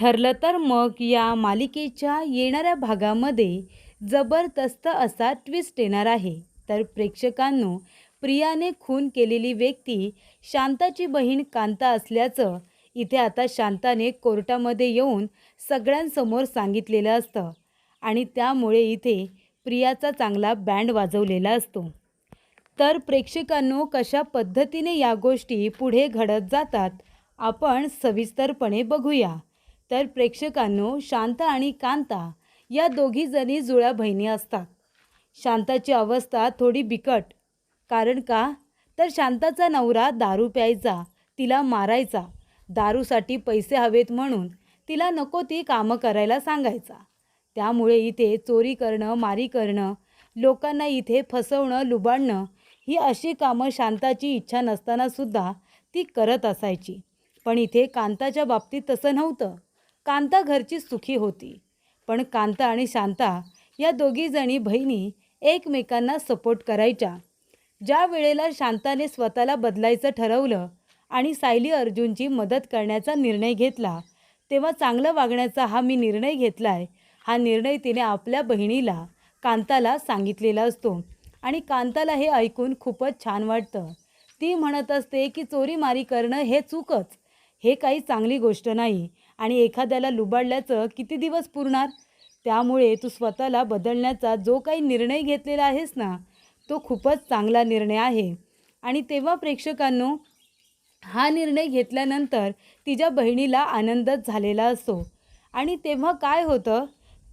ठरलं तर मग या मालिकेच्या येणाऱ्या भागामध्ये जबरदस्त असा ट्विस्ट येणार आहे. तर प्रेक्षकांनो, प्रियाने खून केलेली व्यक्ती शांताची बहीण कांता असल्याचं इथे आता शांताने कोर्टामध्ये येऊन सगळ्यांसमोर सांगितलेलं असतं आणि त्यामुळे इथे प्रियाचा चांगला बँड वाजवलेला असतो. तर प्रेक्षकांनो, कशा पद्धतीने या गोष्टी पुढे घडत जातात आपण सविस्तरपणे बघूया. तर प्रेक्षकांनो, शांता आणि कांता या दोघी जणी जुळ्या बहिणी असतात. शांताची अवस्था थोडी बिकट. कारण का? तर शांताचा नवरा दारू प्यायचा, तिला मारायचा. दारूसाठी पैसे हवेत म्हणून तिला नको ती कामं करायला सांगायचा. त्यामुळे इथे चोरी करणं, मारी करणं, लोकांना इथे फसवणं, लुबाडणं ही अशी कामं शांताची इच्छा नसतानासुद्धा ती करत असायची. पण इथे कांताच्या बाबतीत तसं नव्हतं. कांता घरची सुखी होती. पण कांता आणि शांता या दोघीजणी बहिणी एकमेकांना सपोर्ट करायच्या. ज्या वेळेला शांताने स्वतःला बदलायचं ठरवलं आणि सायली अर्जुनची मदत करण्याचा निर्णय घेतला, तेव्हा चांगलं वागण्याचा हा मी निर्णय घेतला आहे, हा निर्णय तिने आपल्या बहिणीला कांताला सांगितलेला असतो आणि कांताला हे ऐकून खूपच छान वाटतं. ती म्हणत असते की चोरीमारी करणं हे चूकच, हे काही चांगली गोष्ट नाही आणि एखाद्याला लुबाडल्याचं किती दिवस पुरणार. त्यामुळे तू स्वतःला बदलण्याचा जो काही निर्णय घेतलेला आहेस ना, तो खूपच चांगला निर्णय आहे. आणि तेव्हा प्रेक्षकांनो, हा निर्णय घेतल्यानंतर तिच्या बहिणीला आनंदच झालेला असतो. आणि तेव्हा काय होतं,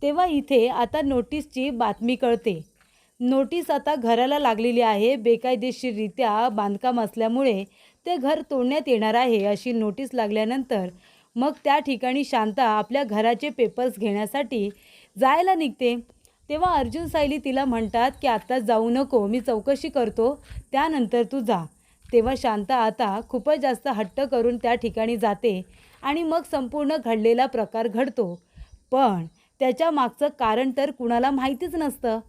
तेव्हा इथे आता नोटीसची बातमी कळते. नोटीस आता घराला लागलेली आहे. बेकायदेशीररित्या बांधकाम असल्यामुळे ते घर तोडण्यात येणार आहे अशी नोटीस लागल्यानंतर मग त्या ठिकाणी शांता आपल्या घराचे पेपर्स घेण्यासाठी जायला निघते. तेव्हा अर्जुन सायली तिला म्हणतात की आत्ता जाऊ नको, मी चौकशी करतो, त्यानंतर तू जा. तेव्हा शांता आता खूपच जास्त हट्ट करून त्या ठिकाणी जाते आणि मग संपूर्ण घडलेला प्रकार घडतो. पण त्याच्या मागचं कारण तर कुणाला माहितीच नसतं.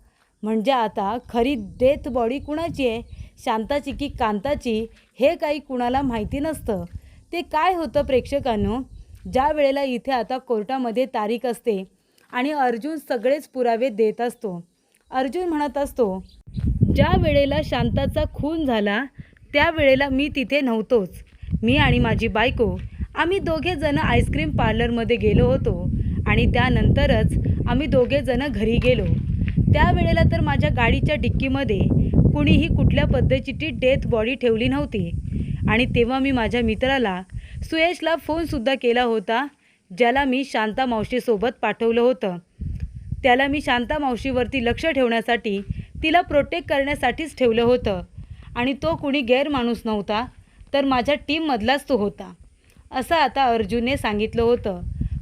म्हणजे आता खरी डेथ बॉडी कुणाची आहे, शांताची की कांताची, हे काही कुणाला माहिती नसतं. ते काय होतं प्रेक्षकांनो, ज्या वेळेला इथे आता कोर्टामध्ये तारीख असते आणि अर्जुन सगळेच पुरावे देत असतो. अर्जुन म्हणत असतो, ज्या वेळेला शांताचा खून झाला त्या वेळेला मी तिथे नव्हतोच. मी आणि माझी बायको आम्ही दोघेजणं आईस्क्रीम पार्लरमध्ये गेलो होतो आणि त्यानंतरच आम्ही दोघेजणं घरी गेलो. त्यावेळेला तर माझ्या गाडीच्या डिक्कीमध्ये कुणीही कुठल्या पद्धतीची डेथ बॉडी ठेवली नव्हती. आणि तेव्हा मी माझ्या मित्राला सुयशला फोनसुद्धा केला होता, ज्याला मी शांता मावशीसोबत पाठवलं होतं. त्याला मी शांता मावशीवरती लक्ष ठेवण्यासाठी, तिला प्रोटेक्ट करण्यासाठीच ठेवलं होतं आणि तो कुणी गैरमाणूस नव्हता, तर माझ्या टीममधलाच तो होता, असं आता अर्जुनने सांगितलं होतं.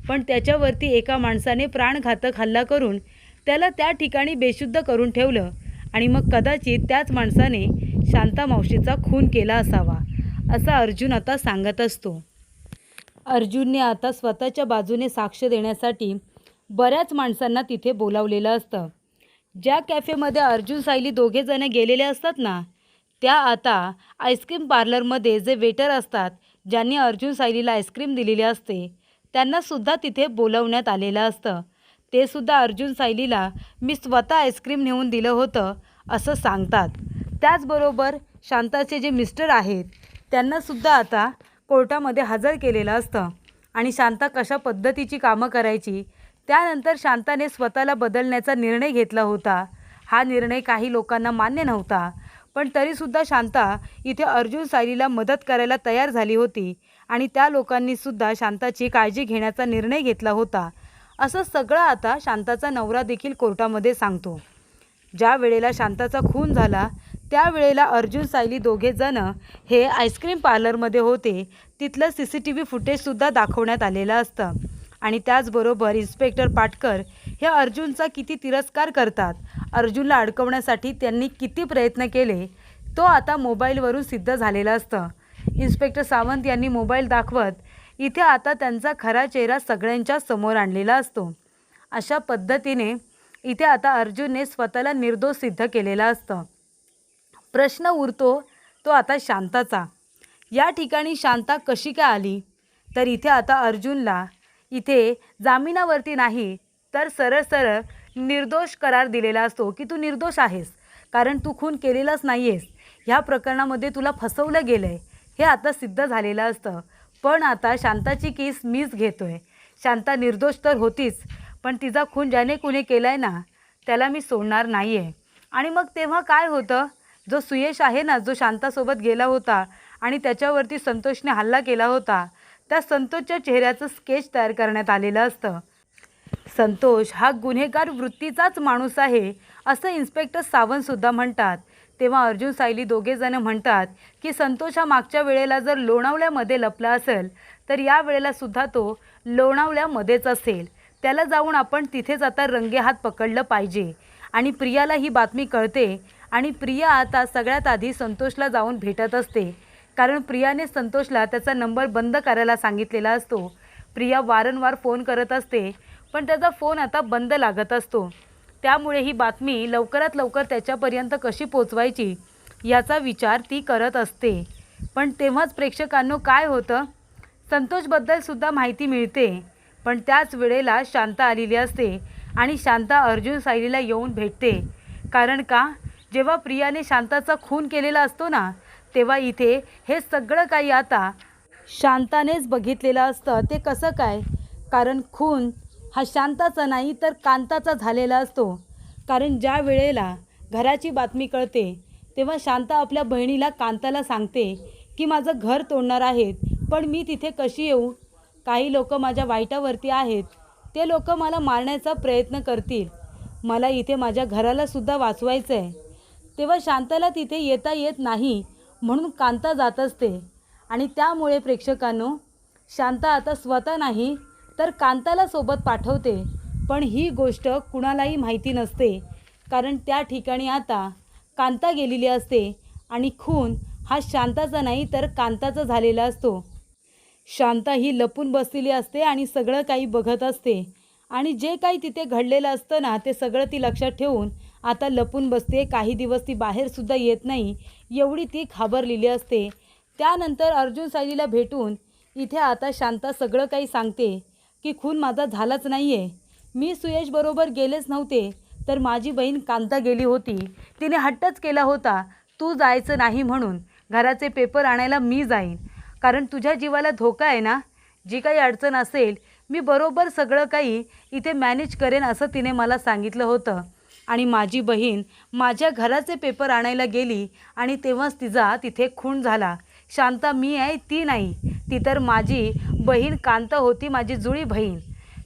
पण त्याच्यावरती एका माणसाने प्राणघातक हल्ला करून त्याला त्या ठिकाणी बेशुद्ध करून ठेवलं आणि मग कदाचित त्याच माणसाने शांता मावशीचा खून केला असावा, असं अर्जुन आता सांगत असतो. अर्जुनने आता स्वतःच्या बाजूने साक्ष देण्यासाठी बऱ्याच माणसांना तिथे बोलावलेलं असतं. ज्या कॅफेमध्ये अर्जुन सायली दोघेजणं गेलेले असतात ना, त्या आता आईस्क्रीम पार्लरमध्ये जे वेटर असतात, ज्यांनी अर्जुन सायलीला आईस्क्रीम दिलेली असते, त्यांनासुद्धा तिथे बोलवण्यात आलेलं असतं. ते सुद्धा अर्जुन सायलीला मी स्वतः आईस्क्रीम नेऊन दिलं होतं असं सांगतात. त्याचबरोबर शांताचे जे मिस्टर आहेत त्यांनासुद्धा आता कोर्टामध्ये हजर केलेलं असतं आणि शांता कशा पद्धतीची कामं करायची, त्यानंतर शांताने स्वतःला बदलण्याचा निर्णय घेतला होता. हा निर्णय काही लोकांना मान्य नव्हता, पण तरीसुद्धा शांता इथे अर्जुन सायलीला मदत करायला तयार झाली होती आणि त्या लोकांनीसुद्धा शांताची काळजी घेण्याचा निर्णय घेतला होता. असं सगळं आता शांताचा नवरा देखील कोर्टामध्ये सांगतो. ज्या वेळेला शांताचा खून झाला त्यावेळेला अर्जुन सायली दोघेजणं हे आईस्क्रीम पार्लरमध्ये होते. तिथलं CCTV फुटेजसुद्धा दाखवण्यात आलेलं असतं आणि त्याचबरोबर इन्स्पेक्टर पाटकर हे अर्जुनचा किती तिरस्कार करतात, अर्जुनला अडकवण्यासाठी त्यांनी किती प्रयत्न केले, तो आता मोबाईलवरून सिद्ध झालेला असतं. इन्स्पेक्टर सावंत यांनी मोबाईल दाखवत इथे आता त्यांचा खरा चेहरा सगळ्यांच्या समोर आणलेला असतो. अशा पद्धतीने इथे आता अर्जुनने स्वतःला निर्दोष सिद्ध केलेलं असतं. प्रश्न उरतो तो आता शांताचा. या ठिकाणी शांता कशी काय आली, तर इथे आता अर्जुनला इथे जामिनावरती नाही तर सरळ सरळ निर्दोष करार दिलेला असतो की तू निर्दोष आहेस, कारण तू खून केलेलाच नाही आहेस. ह्या प्रकरणामध्ये तुला फसवलं गेलं आहे हे आता सिद्ध झालेलं असतं. पण आता शांताची केस मीच घेतो आहे. शांता निर्दोष तर होतीच, पण तिचा खून ज्याने कुणी केला आहे ना त्याला मी सोडणार नाही आहे. आणि मग तेव्हा काय होतं, जो सुयश आहे ना, जो शांतासोबत गेला होता आणि त्याच्यावरती संतोषने हल्ला केला होता, त्या संतोषच्या चेहऱ्याचं स्केच तयार करण्यात आलेलं असतं. संतोष हा गुन्हेगार वृत्तीचाच माणूस आहे असं इन्स्पेक्टर सावंतसुद्धा म्हणतात. तेव्हा अर्जुन सायली दोघेजण म्हणतात की संतोष हा मागच्या वेळेला जर लोणावळ्यामध्ये लपला असेल तर या वेळेलासुद्धा तो लोणावळ्यामध्येच असेल. त्याला जाऊन आपण तिथेच आता रंगेहात पकडलं पाहिजे. आणि प्रियाला ही बातमी कळते आणि प्रिया आता सगळ्यात आधी संतोषला जाऊन भेटत असते, कारण प्रियाने संतोषला त्याचा नंबर बंद करायला सांगितलेला असतो. प्रिया वारंवार फोन करत असते, पण त्याचा फोन आता बंद लागत असतो. त्यामुळे ही बातमी लवकरात लवकर त्याच्यापर्यंत कशी पोचवायची याचा विचार ती करत असते. पण तेव्हाच प्रेक्षकांनो काय होतं, संतोषबद्दलसुद्धा माहिती मिळते. पण त्याच वेळेला शांता आलेली असते आणि शांता अर्जुन सायलीला येऊन भेटते. कारण का, जेव्हा प्रियाने शांताचा खून केलेला असतो ना, तेव्हा इथे हे सगळं काही आता शांतानेच बघितलेलं असतं. ते कसं काय, कारण खून हा शांताचा नाही तर कांताचा झालेला असतो. कारण ज्या वेळेला घराची बातमी कळते तेव्हा शांता आपल्या बहिणीला कांताला सांगते की माझं घर तोडणार आहेत, पण मी तिथे कशी येऊ, काही लोक माझ्या वाईटावरती आहेत, ते लोक मला मारण्याचा प्रयत्न करतील, मला इथे माझ्या घरालासुद्धा वाचवायचं आहे. तेव्हा शांताला तिथे येता येत नाही म्हणून कांता जात असते. आणि त्यामुळे प्रेक्षकांनो, शांता आता स्वतः नाही तर कांताला सोबत पाठवते. पण ही गोष्ट कुणालाही माहिती नसते, कारण त्या ठिकाणी आता कांता गेलेली असते आणि खून हा शांताचा नाही तर कांताचा झालेला असतो. शांता ही लपून बसलेली असते आणि सगळं काही बघत असते आणि जे काही तिथे घडलेलं असतं ना ते सगळं ती लक्षात ठेवून आता लपून बसते. काही दिवस ती बाहेरसुद्धा येत नाही, एवढी ती घाबरलेली असते. त्यानंतर अर्जुन सायलीला भेटून इथे आता शांता सगळं काही सांगते की खून माझा झालाच नाही आहे, मी सुयशबरोबर गेलेच नव्हते, तर माझी बहीण कांता गेली होती. तिने हट्टच केला होता तू जायचं नाही म्हणून, घराचे पेपर आणायला मी जाईन, कारण तुझ्या जीवाला धोका आहे ना, जी काही अडचण असेल मी बरोबर सगळं काही इथे मॅनेज करेन असं तिने मला सांगितलं होतं. आणि माझी बहीण माझ्या घराचे पेपर आणायला गेली आणि तेव्हाच तिचा तिथे खून झाला. शांता मी आहे ती नाही, ती तर माझी बहीण कांता होती, माझी जुळी बहीण.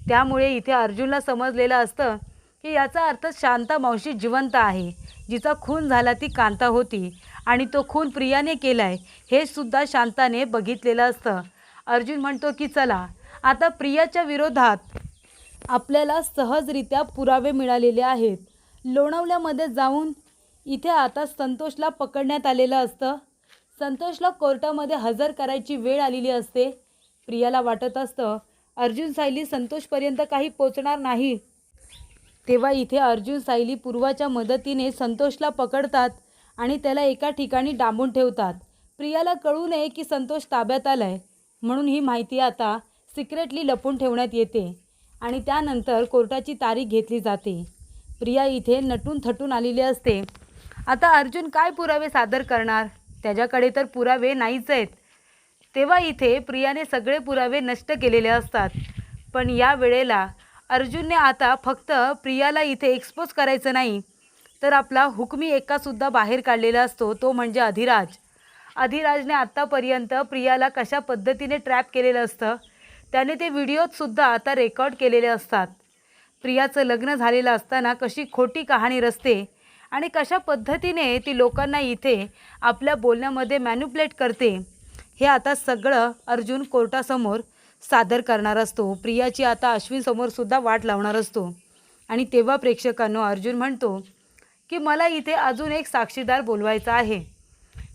त्यामुळे इथे अर्जुनला समजलेलं असतं की याचा अर्थ शांता मावशी जिवंत आहे, जिचा खून झाला ती कांता होती आणि तो खून प्रियाने केला आहे हे सुद्धा शांताने बघितलेलं असतं. अर्जुन म्हणतो की चला आता प्रियाच्या विरोधात आपल्याला सहजरित्या पुरावे मिळालेले आहेत. लोणावळ्यामध्ये जाऊन इथे आता संतोषला पकडण्यात आलेलं असतं. संतोषला कोर्टामध्ये हजर करायची वेळ आलेली असते. प्रियाला वाटत असतं अर्जुन सायली संतोषपर्यंत काही पोचणार नाही. तेव्हा इथे अर्जुन सायली पूर्वाच्या मदतीने संतोषला पकडतात आणि त्याला एका ठिकाणी डांबून ठेवतात. प्रियाला कळू नये की संतोष ताब्यात आलाय म्हणून ही माहिती आता सिक्रेटली लपून ठेवण्यात येते आणि त्यानंतर कोर्टाची तारीख घेतली जाते. प्रिया इथे नटून थटून आलेली असते. आता अर्जुन काय पुरावे सादर करणार, त्याच्याकडे तर पुरावे नाहीच आहेत. तेव्हा इथे प्रियाने सगळे पुरावे नष्ट केलेले असतात. पण या वेळेला अर्जुनने आता फक्त प्रियाला इथे एक्सपोज करायचं नाही तर आपला हुकमी एकासुद्धा बाहेर काढलेला असतो, तो म्हणजे अधिराज. अधिराजने आत्तापर्यंत प्रियाला कशा पद्धतीने ट्रॅप केलेलं असतं त्याने ते व्हिडिओतसुद्धा आता रेकॉर्ड केलेले असतात. प्रियाचं लग्न झालेलं असताना कशी खोटी कहाणी रचते आणि कशा पद्धतीने ती लोकांना इथे आपल्या बोलण्यामध्ये मॅन्युप्लेट करते हे आता सगळं अर्जुन कोर्टासमोर सादर करणार असतो. प्रियाची आता अश्विनसमोरसुद्धा वाट लावणार असतो. आणि तेव्हा प्रेक्षकांनो अर्जुन म्हणतो की मला इथे अजून एक साक्षीदार बोलवायचा आहे.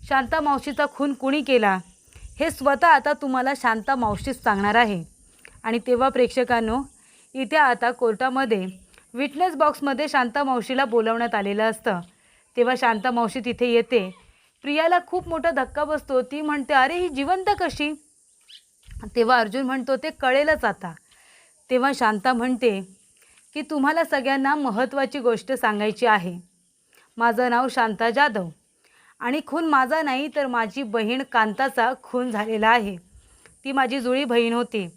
शांता मावशीचा खून कुणी केला हे स्वतः आता तुम्हाला शांता मावशीच सांगणार आहे. आणि तेव्हा प्रेक्षकांनो इथे आता कोर्टामध्ये विटनेस बॉक्समध्ये शांता मावशीला बोलवण्यात आलेलं असतं. तेव्हा शांता मावशी तिथे येते. प्रियाला खूप मोठा धक्का बसतो. ती म्हणते अरे ही जिवंत कशी. तेव्हा अर्जुन म्हणतो ते कळेलच आता. तेव्हा शांता म्हणते की तुम्हाला सगळ्यांना महत्त्वाची गोष्ट सांगायची आहे. माझं नाव शांता जाधव आणि खून माझा नाही तर माझी बहीण कांताचा खून झालेला आहे. ती माझी जुळी बहीण होती.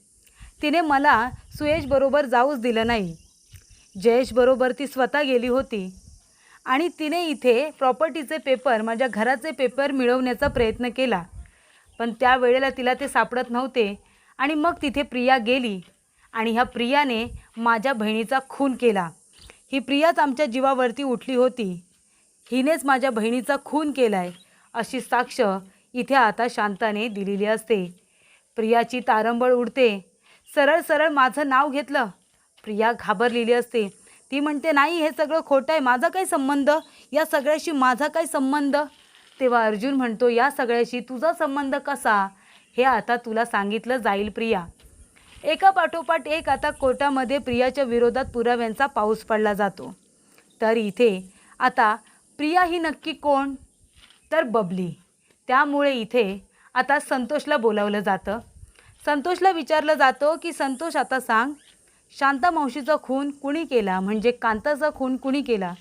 तिने मला सुयशबरोबर जाऊच दिलं नाही. जयेशबरोबर ती स्वतः गेली होती आणि तिने इथे प्रॉपर्टीचे पेपर, माझ्या घराचे पेपर मिळवण्याचा प्रयत्न केला. पण त्यावेळेला तिला ते सापडत नव्हते आणि मग तिथे प्रिया गेली आणि ह्या प्रियाने माझ्या बहिणीचा खून केला. ही प्रियाच आमच्या जीवावरती उठली होती. हिनेच माझ्या बहिणीचा खून केला आहे अशी साक्ष इथे आता शांताने दिलेली असते. प्रियाची तारंबळ उडते. सरळ सरळ माझं नाव घेतलं. प्रिया घाबरलेली असते. ती म्हणते नाही, हे सगळं खोटं आहे, माझा काय संबंध, या सगळ्याशी माझा काय संबंध. तेव्हा अर्जुन म्हणतो या सगळ्याशी तुझा संबंध कसा, हे आता तुला सांगितलं जाईल प्रिया. एका पाठोपाठ एक आता कोर्टामध्ये प्रियाच्या विरोधात पुराव्यांचा पाऊस पडला जातो. तर इथे आता प्रिया ही नक्की कोण, तर बबली. त्यामुळे इथे आता संतोषला बोलावलं जातं. संतोषला विचारलं जातं की संतोष आता सांग, शांता मावशीचा खून कुणी केला, म्हणजे कांताचा खून कुणी केला.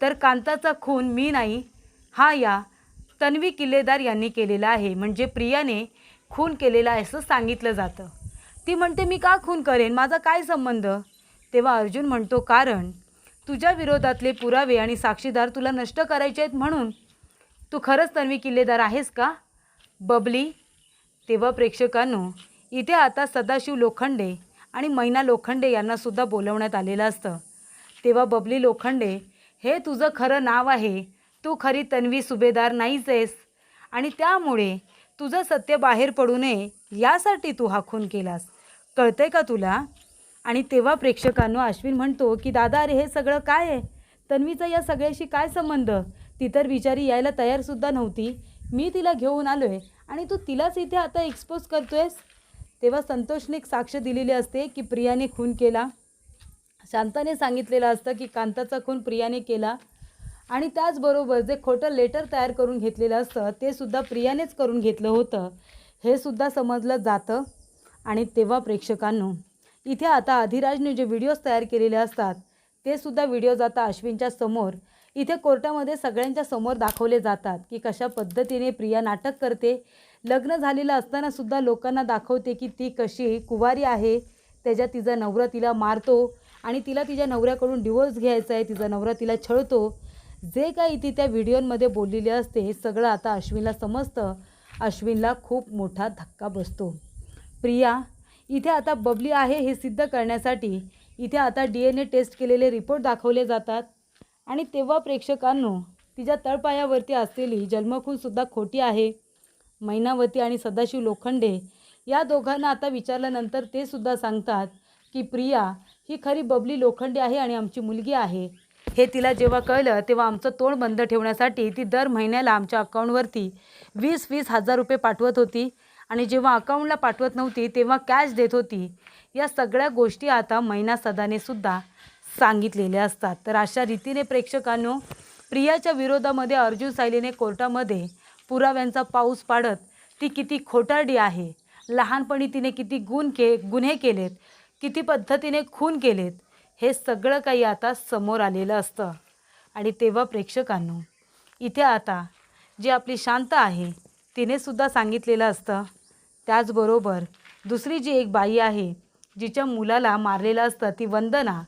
तर कांताचा खून मी नाही, हा या तन्वी किल्लेदार यांनी केलेला आहे, म्हणजे प्रियाने खून केलेला आहे असं सांगितलं जातं. ती म्हणते मी का खून करेन, माझा काय संबंध. तेव्हा अर्जुन म्हणतो कारण तुझ्या विरोधातले पुरावे आणि साक्षीदार तुला नष्ट करायचे आहेत म्हणून. तू खरंच तन्वी किल्लेदार आहेस का बबली. तेव्हा प्रेक्षकांनो इथे आता सदाशिव लोखंडे आणि मैना लोखंडे यांनासुद्धा बोलवण्यात आलेलं असतं. तेव्हा बबली लोखंडे, हे तुझं खरं नाव आहे, तू खरी तन्वी सुभेदार नाहीच आहेस आणि त्यामुळे तुझं सत्य बाहेर पडू नये यासाठी तू हा खून केलास, कळतंय का तुला. आणि तेव्हा प्रेक्षकांनो अश्विन म्हणतो की दादा अरे हे सगळं काय आहे, तन्वीचा या सगळ्याशी काय संबंध, ती तर बिचारी यायला तयारसुद्धा नव्हती, मी तिला घेऊन आलो आहे आणि तू तिलाच इथे आता एक्सपोज करतोयस. तेव्हा संतोषने एक साक्ष दिलेली असते की प्रियाने खून केला. शांताने सांगितलेलं असतं की कांताचा खून प्रियाने केला आणि त्याचबरोबर जे खोटं लेटर तयार करून घेतलेलं असतं ते सुद्धा प्रियानेच करून घेतलं होतं हे सुद्धा समजलं जातं. आणि तेव्हा प्रेक्षकांनो इथे आता अधिराजने जे व्हिडिओज तयार केलेले असतात ते सुद्धा व्हिडिओज आता अश्विनच्या समोर इथे कोर्टामध्ये सगळ्यांच्या समोर दाखवले जातात की कशा पद्धतीने प्रिया नाटक करते. लग्न झालेलं असतानासुद्धा लोकांना दाखवते की ती कशी कुवारी आहे, त्याच्यात तिचा नवरा तिला मारतो आणि तिला तिच्या नवऱ्याकडून डिवोर्स घ्यायचा आहे, तिचा नवरा तिला छळतो. जे काही ती त्या व्हिडिओमध्ये बोललेली असते हे सगळं आता अश्विनला समजतं. अश्विनला खूप मोठा धक्का बसतो. प्रिया इथे आता बबली आहे हे सिद्ध करण्यासाठी इथे आता DNA टेस्ट केलेले रिपोर्ट दाखवले जातात. आणि तेव्हा प्रेक्षकांनो तिच्या तळपायावरती असलेली जन्मखूनसुद्धा खोटी आहे. मैनावती आणि सदाशिव लोखंडे या दोघांना आता विचारल्यानंतर ते सुद्धा सांगतात की प्रिया ही खरी बबली लोखंडे आहे आणि आमची मुलगी आहे. हे तिला जेव्हा कळलं तेव्हा आमचं तोंड बंद ठेवण्यासाठी ती दर महिन्याला आमच्या अकाउंटवरती 20-20 हजार रुपये पाठवत होती आणि जेव्हा अकाउंटला पाठवत नव्हती तेव्हा कॅश देत होती. या सगळ्या गोष्टी आता मैना सदाने सुद्धा सांगितलेल्या असतात. तर अशा रीतीने प्रेक्षकांनो प्रियाच्या विरोधामध्ये अर्जुन सायलीने कोर्टामध्ये पुराव्यांचा पाऊस पाडत ती किती खोटारडी आहे, लहानपणी तिने किती गुन्हे केलेत, किती पद्धतीने खून केलेत, हे सगळं काही आता समोर आलेलं असतं. आणि तेव्हा प्रेक्षकांनो इथे आता जी आपली शांता आहे तिने सुद्धा सांगितलेलं असतं. त्याचबरोबर दुसरी जी एक बाई आहे जिच्या मुलाला मारलेलं असतं ती वंदना,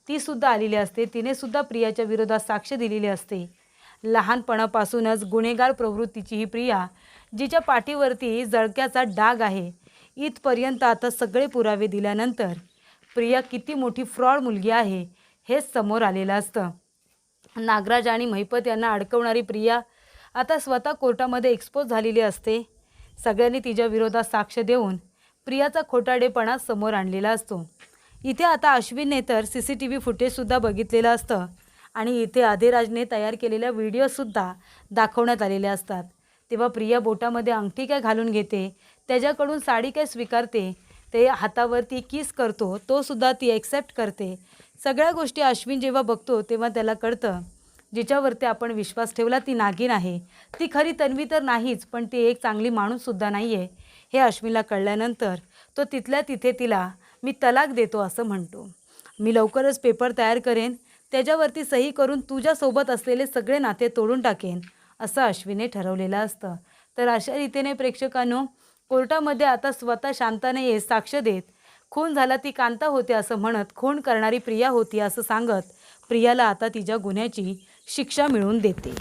ती सुद्धा आलेली असते. तिने सुद्धा प्रियाच्या विरोधात साक्ष दिलेली असते. लहानपणापासूनच गुन्हेगार प्रवृत्तीची ही प्रिया जिच्या पाठीवरती जळक्याचा डाग आहे, इथपर्यंत आता सगळे पुरावे दिल्यानंतर प्रिया किती मोठी फ्रॉड मुलगी आहे हे समोर आलेलं असतं. नागराज आणि महिपत यांना अडकवणारी प्रिया आता स्वतः कोर्टामध्ये एक्सपोज झालेली असते. सगळ्यांनी तिच्या विरोधात साक्ष देऊन प्रियाचा खोटाडेपणा समोर आणलेला असतो. इथे आता अश्विनने तर CCTV फुटेजसुद्धा बघितलेलं असतं आणि इथे अधिराजने तयार केलेल्या व्हिडिओसुद्धा दाखवण्यात आलेले असतात. तेव्हा प्रिया बोटामध्ये अंगठी काय घालून घेते, त्याच्याकडून साडी काय स्वीकारते, ते हातावरती किस करतो तो सुद्धा ती ॲक्सेप्ट करते. सगळ्या गोष्टी अश्विन जेव्हा बघतो तेव्हा त्याला कळतं जिच्यावरती आपण विश्वास ठेवला ती नागिन आहे. ती खरी तन्वी तर नाहीच पण ती एक चांगली माणूससुद्धा नाही आहे हे अश्विनला कळल्यानंतर तो तिथल्या तिथे तिला मी तलाक देतो असं म्हणतो. मी लवकरच पेपर तयार करेन, त्याच्यावरती सही करून तुझ्यासोबत असलेले सगळे नाते तोडून टाकेन असं अश्विनने ठरवलेलं असतं. तर अशा रीतीने प्रेक्षकांनो, कोर्टामध्ये आता स्वतः शांताने साक्ष देत खून झाला ती कांता होते असं म्हणत खून करणारी प्रिया होती असं सांगत प्रियाला आता तिच्या गुन्ह्याची शिक्षा मिळवून देते.